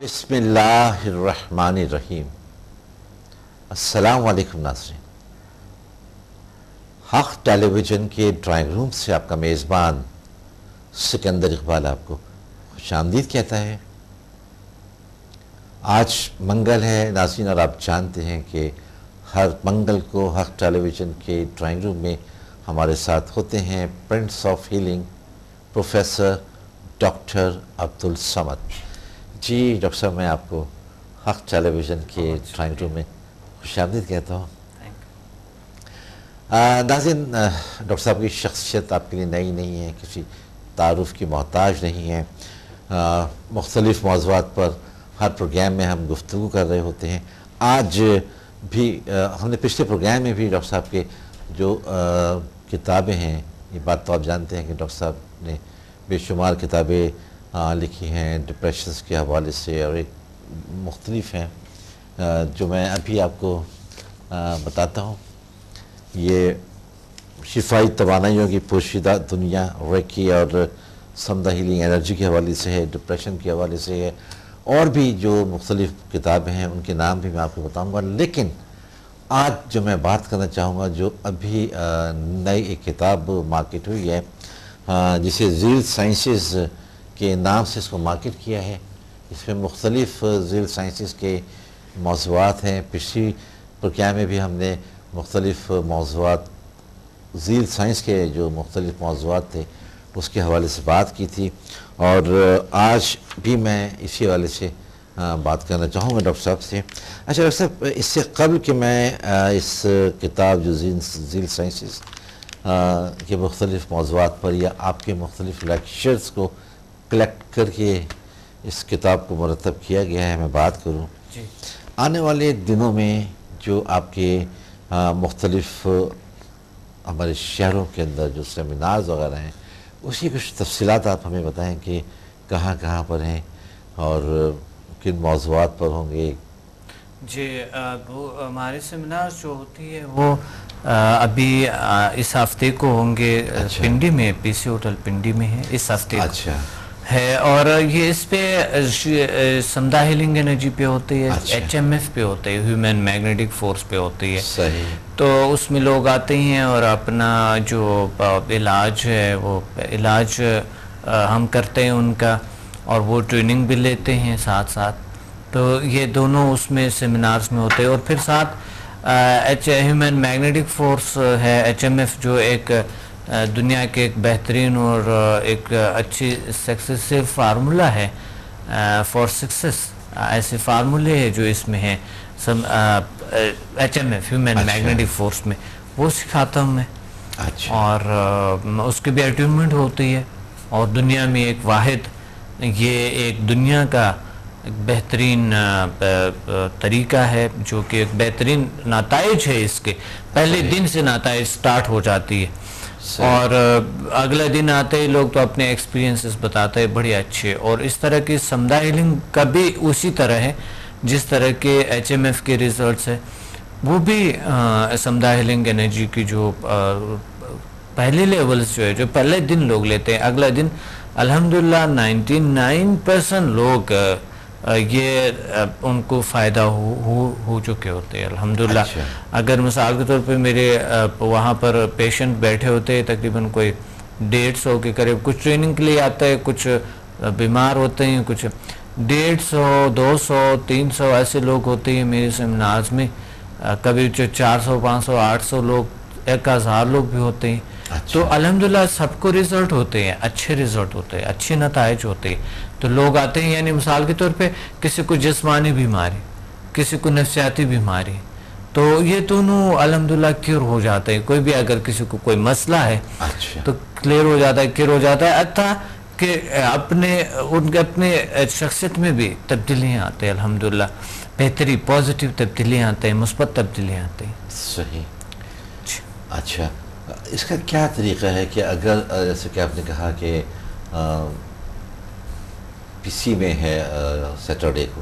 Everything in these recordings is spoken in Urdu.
بسم اللہ الرحمن الرحیم۔ السلام علیکم ناظرین، حق ٹیلی ویژن کے ڈرائنگ روم سے آپ کا میزبان سکندر اقبال آپ کو خوش آمدید کہتا ہے۔ آج منگل ہے ناظرین، اور آپ جانتے ہیں کہ ہر منگل کو حق ٹیلی ویژن کے ڈرائنگ روم میں ہمارے ساتھ ہوتے ہیں prince of healing professor doctor Abdussamad. جی ڈاکٹر صاحب، میں آپ کو حق ٹیلی ویژن کے ڈرائنگ روم میں خوش آمدید کہتا ہوں۔ ناظرین، ڈاکٹر صاحب کی شخصیت آپ کے لیے نئی نہیں ہے، کسی تعارف کی محتاج نہیں ہے۔ مختلف موضوعات پر ہر پروگرام میں ہم گفتگو کر رہے ہوتے ہیں۔ آج بھی ہم نے پچھلے پروگرام میں بھی ڈاکٹر صاحب کے جو کتابیں ہیں، یہ بات تو آپ جانتے ہیں کہ ڈاکٹر صاحب نے بے شمار کتابیں لکھی ہیں ڈپریشنز کے حوالے سے، اور ایک مختلف ہیں جو میں ابھی آپ کو بتاتا ہوں۔ یہ شفائی توانائیوں کی پوشیدہ دنیا ریکی اور سمدہ ہیلنگ انرجی کے حوالے سے ہے، ڈپریشن کے حوالے سے ہے، اور بھی جو مختلف کتابیں ہیں ان کے نام بھی میں آپ کو بتاؤں گا۔ لیکن آج جو میں بات کرنا چاہوں گا، جو ابھی نئی ایک کتاب مارکیٹ ہوئی ہے، جسے زیل سائنسز کے نام سے اس کو مارکیٹ کیا ہے۔ اس میں مختلف زیل سائنسز کے موضوعات ہیں۔ پچھلی پروگرام میں بھی ہم نے مختلف موضوعات، زیل سائنس کے جو مختلف موضوعات تھے اس کے حوالے سے بات کی تھی، اور آج بھی میں اسی حوالے سے بات کرنا چاہوں گا ڈاکٹر صاحب سے۔ اچھا ڈاکٹر صاحب، اس سے قبل کہ میں اس کتاب جو زیل سائنسز کے مختلف موضوعات پر یا آپ کے مختلف لیکچرز کو کلیکٹ کر کے اس کتاب کو مرتب کیا گیا ہے میں بات کروں، آنے والے دنوں میں جو آپ کے مختلف ہمارے شہروں کے اندر جو سیمینارز وغیرہ ہیں، اس کی کچھ تفصیلات آپ ہمیں بتائیں کہ کہاں کہاں پر ہیں اور کن موضوعات پر ہوں گے۔ جی، وہ ہمارے سیمینار جو ہوتی ہے وہ ابھی اس ہفتے کو ہوں گے پنڈی میں، پی سی ہوٹل پنڈی میں ہے اس ہفتے کو ہے، اور یہ اس پہ سمدہ ہیلنگ انرجی پہ ہوتی ہے، ایچ ایم ایف پہ ہوتے ہے، ہیومن میگنیٹک فورس پہ ہوتی ہے۔ صحیح۔ تو اس میں لوگ آتے ہیں اور اپنا جو علاج ہے وہ علاج ہم کرتے ہیں ان کا، اور وہ ٹریننگ بھی لیتے ہیں ساتھ ساتھ۔ تو یہ دونوں اس میں سیمینارز میں ہوتے ہیں، اور پھر ساتھ ہیومن میگنیٹک فورس ہے، ایچ ایم ایف، جو ایک دنیا کے ایک بہترین اور ایک اچھی سکسیسو فارمولہ ہے فار سکسیس۔ ایسے فارمولے ہیں جو اس میں ہیں H M F human magnetic force میں، وہ سکھاتا ہوں میں، اور اس کی بھی اٹیونمنٹ ہوتی ہے، اور دنیا میں ایک واحد، یہ ایک دنیا کا ایک بہترین طریقہ ہے جو کہ ایک بہترین نتائج ہے۔ اس کے پہلے دن سے نتائج سٹارٹ ہو جاتی ہے، اور اگلے دن آتے ہی لوگ تو اپنے ایکسپیرینسز بتاتے ہیں بڑے اچھے۔ اور اس طرح کی سمدہ ہیلنگ کا بھی اسی طرح ہے جس طرح کے ایچ ایم ایف کے ریزلٹس ہیں، وہ بھی سمدہ ہیلنگ انرجی کی جو پہلے لیولز جو ہے، جو پہلے دن لوگ لیتے ہیں، اگلا دن الحمدللہ 99% لوگ یہ ان کو فائدہ ہو چکے ہوتے ہیں الحمدللہ۔ اگر مثال کے طور پہ میرے وہاں پر پیشنٹ بیٹھے ہوتے ہیں تقریباً کوئی 150 کے قریب، کچھ ٹریننگ کے لیے آتا ہے، کچھ بیمار ہوتے ہیں، کچھ 150 200 300 ایسے لوگ ہوتے ہیں میرے سیمینارز میں، کبھی 400 500 800 لوگ، 1000 لوگ بھی ہوتے ہیں۔ تو الحمدللہ سب کو ریزلٹ ہوتے ہیں، اچھے ریزلٹ ہوتے ہیں، اچھے نتائج ہوتے ہیں۔ تو لوگ آتے ہیں، یعنی مثال کے طور پہ کسی کو جسمانی بیماری، کسی کو نفسیاتی بیماری، تو یہ دونوں الحمدللہ کیور ہو جاتے ہیں۔ کوئی بھی اگر کسی کو کوئی مسئلہ ہے تو کلیئر ہو جاتا ہے، کیور ہو جاتا ہے، حتیٰ کہ ان کے اپنے شخصیت میں بھی تبدیلیاں آتے ہیں الحمدللہ، بہتری، پازیٹیو تبدیلیاں آتے ہیں، مثبت تبدیلیاں آتے ہیں۔ صحیح۔ اچھا، اس کا کیا طریقہ ہے کہ اگر جیسے کہ آپ نے کہا کہ پی سی میں ہے سیٹرڈے کو،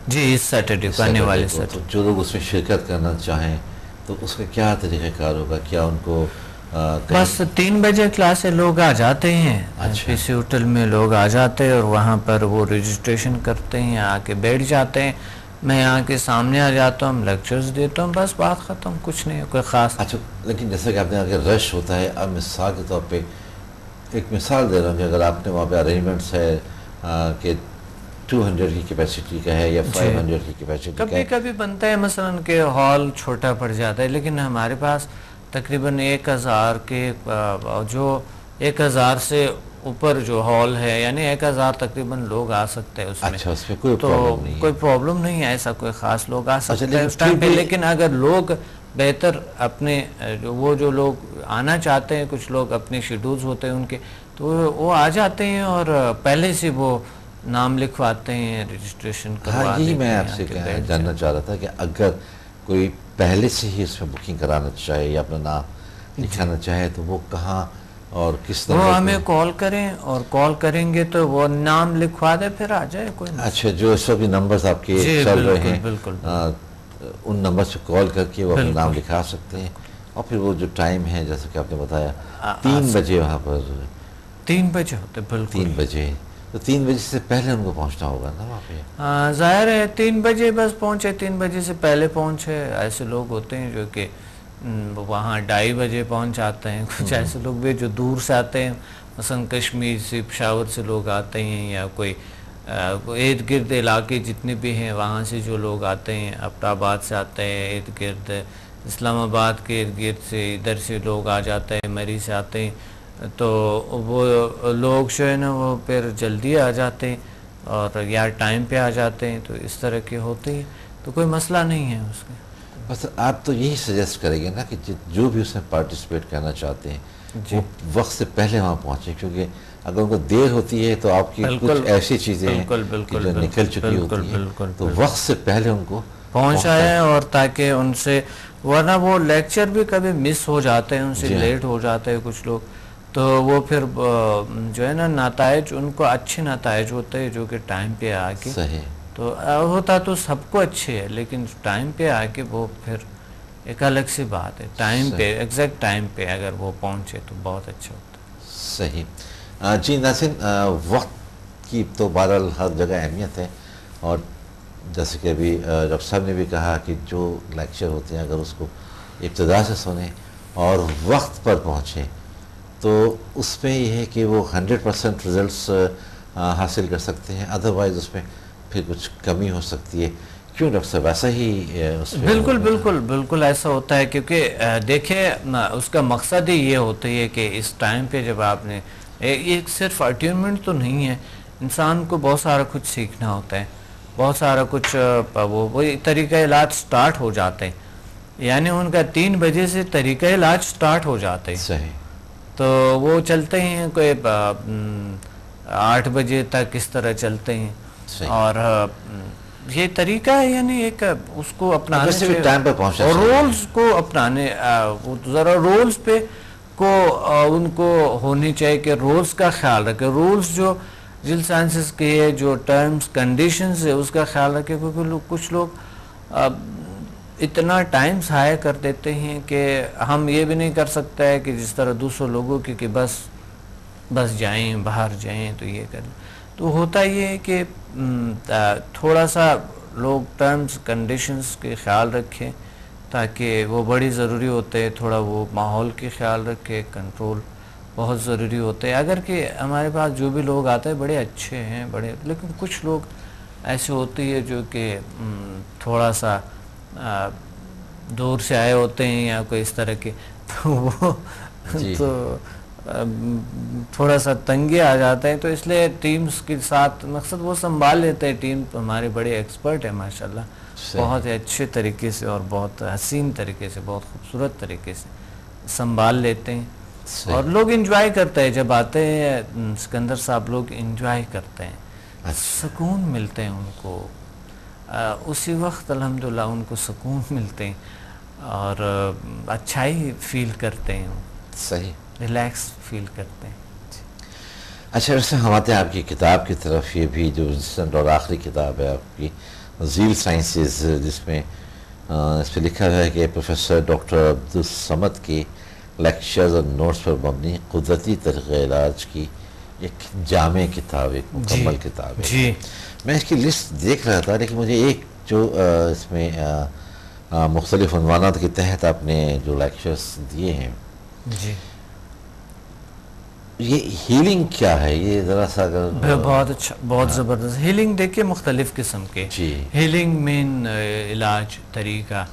جی اس سیٹرڈے کو آنے والے سیٹرڈے، جو لوگ اس میں شرکت کرنا چاہیں تو اس کا کیا طریقہ کار ہوگا؟ کیا ان کو بس 3 بجے کلاس سے لوگ آ جاتے ہیں. پی سی ہوٹل میں لوگ آ جاتے ہیں اور وہاں پر وہ رجسٹریشن کرتے ہیں, آ کے بیٹھ جاتے ہیں. میں یہاں کے سامنے آ جاتا ہوں, لیکچرز دیتا ہوں, بس بات ختم, کچھ نہیں کوئی خاص. اچھا, لیکن جیسا کہ آپ نے اگر رش ہوتا ہے, اب مثال کے طور پہ ایک مثال دے رہا ہوں کہ اگر آپ نے وہاں پہ ارینجمنٹس ہے کہ 200 کی کیپیسٹی کا ہے یا 500 کی کیپیسٹی کا ہے, کبھی کبھی بنتا ہے مثلا کہ ہال چھوٹا پڑ جاتا ہے, لیکن ہمارے پاس تقریباً 1000 کے جو 1000 سے اوپر جو ہال ہے, یعنی 1000 تقریباً لوگ آ سکتے ہیں اس میں. اچھا, اس میں کوئی تو پرابلم نہیں ہے. کوئی پرابلم نہیں ہے, ایسا کوئی خاص لوگ آ سکتے ہیں اس لیکن ٹائم پہ. لیکن اگر لوگ بہتر اپنے وہ جو لوگ آنا چاہتے ہیں, کچھ لوگ اپنے شیڈولز ہوتے ہیں ان کے, تو وہ آ جاتے ہیں اور پہلے سے وہ نام لکھواتے ہیں, رجسٹریشن کروا ہاں, دیتے ہیں. یہی میں آپ سے جاننا چاہ رہا تھا کہ اگر کوئی پہلے سے ہی اس میں بکنگ کرانا چاہے یا اپنا نام لکھانا چاہے تو وہ کہاں اور کس طرح؟ وہ ہمیں کال کریں, اور کال کریں گے تو وہ نام لکھوا دے, پھر آ جائے کوئی. اچھا, جو اس وقت بھی نمبرز آپ کے چل رہے ہیں, بالکل ان نمبر سے کال کر کے وہ اپنا نام لکھا سکتے ہیں. اور پھر وہ جو ٹائم ہے جیسا کہ آپ نے بتایا 3 بجے وہاں پر 3 بجے ہوتے, بالکل 3 بجے, تو 3 بجے سے پہلے ان کو پہنچنا ہوگا نا وہاں پہ. ظاہر ہے 3 بجے بس پہنچے, 3 بجے سے پہلے پہنچے. ایسے لوگ ہوتے ہیں جو کہ وہاں 2:30 بجے پہنچ جاتے ہیں. کچھ ایسے لوگ بھی جو دور سے آتے ہیں, مثلا کشمیر سے, پشاور سے لوگ آتے ہیں, یا کوئی ارد گرد علاقے جتنے بھی ہیں وہاں سے جو لوگ آتے ہیں, آباد آباد سے آتے ہیں, ارد گرد اسلام آباد کے ارد گرد سے ادھر سے لوگ آ جاتے ہیں, مری سے آتے ہیں. تو وہ لوگ جو ہے نا وہ پھر جلدی آ جاتے ہیں اور یا ٹائم پہ آ جاتے ہیں. تو اس طرح کے ہوتے ہیں, تو کوئی مسئلہ نہیں ہے اس میں. بس آپ تو یہی سجیسٹ کریں گے نا کہ جو بھی اس میں پارٹیسپیٹ کرنا چاہتے ہیں وہ وقت سے پہلے وہاں پہنچیں, کیونکہ اگر ان کو دیر ہوتی ہے تو آپ کی کچھ ایسی چیزیں ہیں جو نکل چکی ہوتی ہیں, تو وقت سے پہلے ان کو پہنچ آئے, اور تاکہ ان سے, ورنہ وہ لیکچر بھی کبھی مس ہو جاتے ہیں, ان سے لیٹ ہو جاتے ہیں کچھ لوگ, تو وہ پھر جو ہے نا نتائج ان کو اچھے نتائج ہوتے ہیں جو کہ ٹائم پہ آ کے. صحیح, تو ہوتا تو سب کو اچھے ہے, لیکن ٹائم پہ آ کے وہ پھر ایک الگ سی بات ہے. ٹائم پہ, ایگزیکٹ ٹائم پہ اگر وہ پہنچے تو بہت اچھا ہوتا ہے. صحیح. جی ناظرین, وقت کی تو بہرحال ہر جگہ اہمیت ہے, اور جیسے کہ ابھی ڈاکٹر صاحب نے بھی کہا کہ جو لیکچر ہوتے ہیں اگر اس کو ابتدا سے سنیں اور وقت پر پہنچیں تو اس میں یہ ہے کہ وہ 100% رزلٹس حاصل کر سکتے ہیں. ادروائز اس میں پھر کچھ کمی ہو سکتی ہے. کیوں ڈاکٹر صاحب ایسا ہی اس میں؟ بالکل ایسا ہوتا ہے, کیونکہ دیکھیں اس کا مقصد ہی یہ ہوتا ہے کہ اس ٹائم پہ جب آپ نے, یہ صرف اٹینمنٹ تو نہیں ہے, انسان کو بہت سارا کچھ سیکھنا ہوتا ہے, بہت سارا کچھ وہ طریقہ علاج سٹارٹ ہو جاتے ہیں. یعنی ان کا 3 بجے سے طریقہ علاج سٹارٹ ہو جاتے ہیں. صحیح. تو وہ چلتے ہیں کوئی 8 بجے تک اس طرح چلتے ہیں. اور یہ طریقہ ہے, یعنی ایک اس کو اپنانے سے اور رولز کو اپنانے, ذرا رولز پہ کو ان کو ہونی چاہیے کہ رولز کا خیال رکھے. رولز جو جل سائنسز کے جو ٹرمز کنڈیشنز ہے اس کا خیال رکھے, کیونکہ کچھ لوگ اتنا ٹائم ضائع کر دیتے ہیں کہ ہم یہ بھی نہیں کر سکتا ہے کہ جس طرح دوسرے لوگوں کی کہ بس جائیں, باہر جائیں تو یہ کریں. تو ہوتا یہ ہے کہ تھوڑا سا لوگ ٹرمز کنڈیشنز کے خیال رکھیں, تاکہ وہ بڑی ضروری ہوتے ہیں. تھوڑا وہ ماحول کے خیال رکھے, کنٹرول بہت ضروری ہوتے ہیں. اگر کہ ہمارے پاس جو بھی لوگ آتے ہیں بڑے اچھے ہیں, لیکن کچھ لوگ ایسے ہوتے ہیں جو کہ تھوڑا سا دور سے آئے ہوتے ہیں یا کوئی اس طرح کے, تو وہ تو تھوڑا سا تنگی آ جاتے ہیں. تو اس لیے ٹیمز کے ساتھ مقصد وہ سنبھال لیتے ہیں. ٹیم ہمارے بڑے ایکسپرٹ ہیں ماشاءاللہ, بہت اچھے طریقے سے اور بہت حسین طریقے سے, بہت خوبصورت طریقے سے سنبھال لیتے ہیں. اور لوگ انجوائے کرتے ہیں جب آتے ہیں سکندر صاحب, لوگ انجوائے کرتے ہیں, سکون ملتے ہیں ان کو اسی وقت. الحمدللہ ان کو سکون ملتے ہیں اور اچھائی فیل کرتے ہیں. صحیح, ریلیکس فیل کرتے ہیں. اچھا, ویسے ہم آتے ہیں آپ کی کتاب کی طرف. یہ بھی جو ریسنٹ اور آخری کتاب ہے آپ کی, ذیل سائنسز, جس میں اس پہ لکھا ہے کہ پروفیسر ڈاکٹر عبدالصمد کی لیکچرز اور نوٹس پر مبنی قدرتی طریقہ علاج کی ایک جامع کتاب، ایک مکمل کتاب ہے. جی میں اس کی لسٹ دیکھ رہا تھا، لیکن مجھے ایک جو اس میں مختلف عنوانات کے تحت آپ نے جو لیکچرز دیے ہیں، جی یہ ہیلنگ کیا ہے، یہ ذرا سا اگر بہت اچھا، بہت زبردست. ہیلنگ دیکھیے مختلف قسم کے. جی ہیلنگ مین علاج، طریقہ،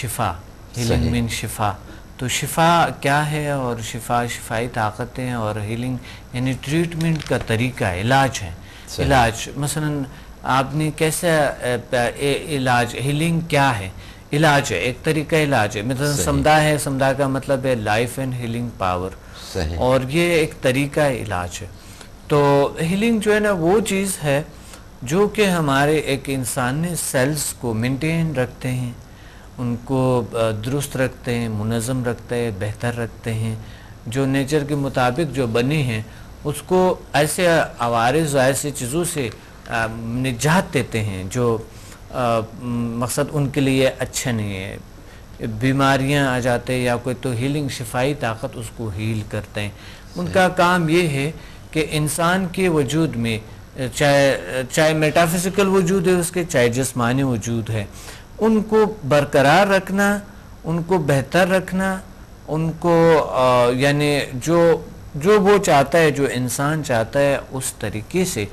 شفا. ہیلنگ مین شفا. تو شفا کیا ہے، اور شفائی طاقتیں، اور ہیلنگ یعنی ٹریٹمنٹ کا طریقہ، علاج ہے. علاج مثلا آپ نے کیسا علاج، ہیلنگ کیا ہے، علاج ہے، ایک طریقہ علاج ہے. مثلا سمدھا ہے، سمدھا کا مطلب ہے لائف اینڈ ہیلنگ پاور، اور یہ ایک طریقہ علاج ہے. تو ہیلنگ جو ہے نا وہ چیز ہے جو کہ ہمارے ایک انسانی سیلز کو مینٹین رکھتے ہیں، ان کو درست رکھتے ہیں، منظم رکھتے ہیں، بہتر رکھتے ہیں، جو نیچر کے مطابق جو بنے ہیں اس کو ایسے عوارض و ایسی چیزوں سے نجات دیتے ہیں جو مقصد ان کے لیے اچھا نہیں ہے. بیماریاں آ جاتے ہیں یا کوئی، تو ہیلنگ شفائی طاقت اس کو ہیل کرتے ہیں. ان کا کام یہ ہے کہ انسان کے وجود میں چاہے میٹافزیکل وجود ہے اس کے، چاہے جسمانی وجود ہے، ان کو برقرار رکھنا، ان کو بہتر رکھنا، ان کو یعنی جو وہ چاہتا ہے، جو انسان چاہتا ہے اس طریقے سے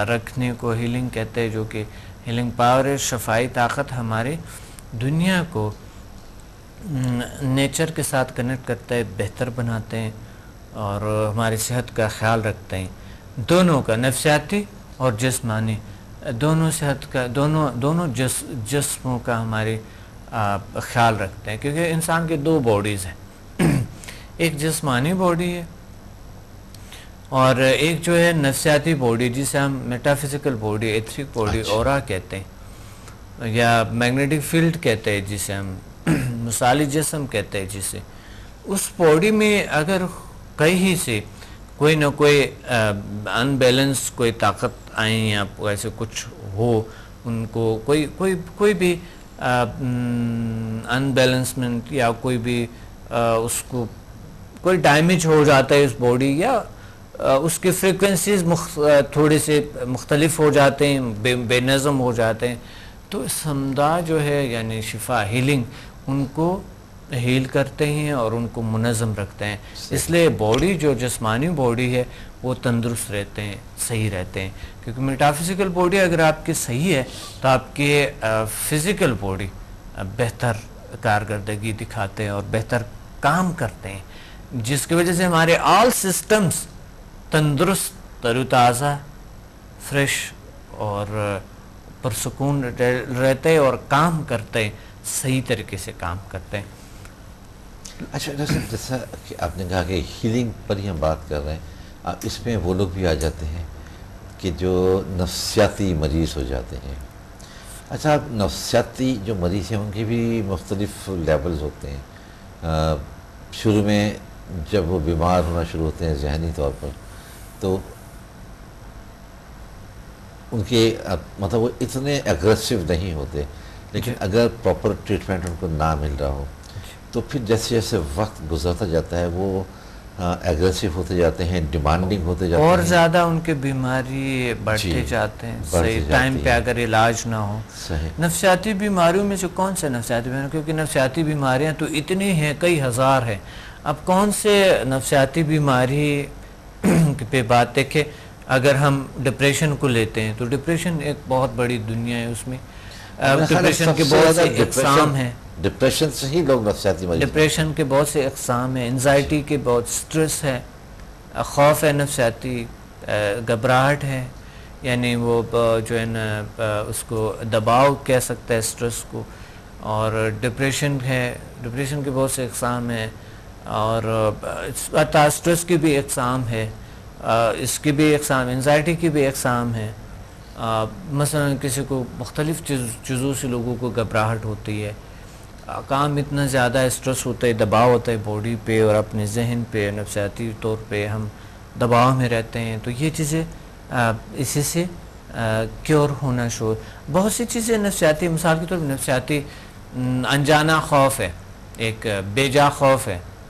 رکھنے کو ہیلنگ کہتے ہیں، جو کہ ہیلنگ پاور ہے. شفائی طاقت ہمارے دنیا کو نیچر کے ساتھ کنیکٹ کرتا ہے، بہتر بناتے ہیں، اور ہماری صحت کا خیال رکھتے ہیں، دونوں کا، نفسیاتی اور جسمانی، دونوں صحت کا، دونوں جسموں کا ہمارے خیال رکھتے ہیں. کیونکہ انسان کے دو باڈیز ہیں، ایک جسمانی باڈی ہے اور ایک جو ہے نفسیاتی باڈی، جسے ہم میٹافزیکل باڈی، ایتھرک باڈی، اورا کہتے ہیں، یا میگنیٹک فیلڈ کہتے ہیں جسے ہم، مثالی جسم کہتے ہیں جسے. اس باڈی میں اگر کہیں سے کوئی نہ کوئی ان بیلنس کوئی طاقت آئیں یا ایسے کچھ ہو، ان کو کوئی بھی ان بیلنسمنٹ یا کوئی بھی اس کو کوئی ڈیمیج ہو جاتا ہے اس باڈی، یا اس کی فریکوینسیز تھوڑے سے مختلف ہو جاتے ہیں، بے نظم ہو جاتے ہیں، تو سمدھا جو ہے یعنی شفا، ہیلنگ، ان کو ہیل کرتے ہیں اور ان کو منظم رکھتے ہیں. اس لیے باڈی جو جسمانی باڈی ہے وہ تندرست رہتے ہیں، صحیح رہتے ہیں. کیونکہ میٹافزیکل باڈی اگر آپ کی صحیح ہے تو آپ کے فزیکل باڈی بہتر کارکردگی دکھاتے ہیں اور بہتر کام کرتے ہیں، جس کی وجہ سے ہمارے آل سسٹمز تندرست، تر و تازہ، فریش اور پرسکون رہتے اور کام کرتے ہیں، صحیح طریقے سے کام کرتے ہیں. اچھا جیسا کہ آپ نے کہا کہ ہیلنگ پر ہی ہم بات کر رہے ہیں، اس میں وہ لوگ بھی آ جاتے ہیں کہ جو نفسیاتی مریض ہو جاتے ہیں. اچھا، اب نفسیاتی جو مریض ہیں ان کے بھی مختلف لیولز ہوتے ہیں. شروع میں جب وہ بیمار ہونا شروع ہوتے ہیں ذہنی طور پر، تو ان کے مطلب وہ اتنے اگریسو نہیں ہوتے، لیکن اگر پراپر ٹریٹمنٹ ان کو نہ مل رہا ہو تو پھر جیسے جیسے وقت گزرتا جاتا ہے وہ اگریسو ہوتے جاتے ہیں، ڈیمانڈنگ ہوتے جاتے ہیں، اور زیادہ ان کے بیماری بڑھتے جاتے ہیں صحیح ٹائم پہ اگر علاج نہ ہو. نفسیاتی بیماریوں میں سے کون سے نفسیاتی بیماریاں، کیونکہ نفسیاتی بیماریاں تو اتنی ہیں، کئی ہزار ہیں. اب کون سے نفسیاتی بیماری پہ بات دیکھیں، اگر ہم ڈپریشن کو لیتے ہیں تو ڈپریشن ایک بہت بڑی دنیا ہے. اس میں ڈپریشن کے بہت سے اقسام ہیں، ڈپریشن سے ہی لوگ نفسیاتی مریض، ڈپریشن کے بہت سے اقسام ہیں، انزائٹی کے بہت، سٹریس ہے، خوف ہے، نفسیاتی گھبراہٹ ہے، یعنی وہ جو ہے نا اس کو دباؤ کہہ سکتا ہے سٹریس کو. اور ڈپریشن ہے، ڈپریشن کے بہت سے اقسام ہیں، اور سٹریس کی بھی اقسام ہے، اس کی بھی اقسام، انزائٹی کی بھی اقسام ہے. مثلا کسی کو مختلف چیزوں سے لوگوں کو گھبراہٹ ہوتی ہے، کام اتنا زیادہ اسٹریس ہوتا ہے، دباؤ ہوتا ہے باڈی پہ اور اپنے ذہن پہ، نفسیاتی طور پہ ہم دباؤ میں رہتے ہیں. تو یہ چیزیں اسی سے کیور ہونا شروع. بہت سی چیزیں نفسیاتی، مثال کے طور پر نفسیاتی انجانہ خوف ہے، ایک بے جا خوف ہے،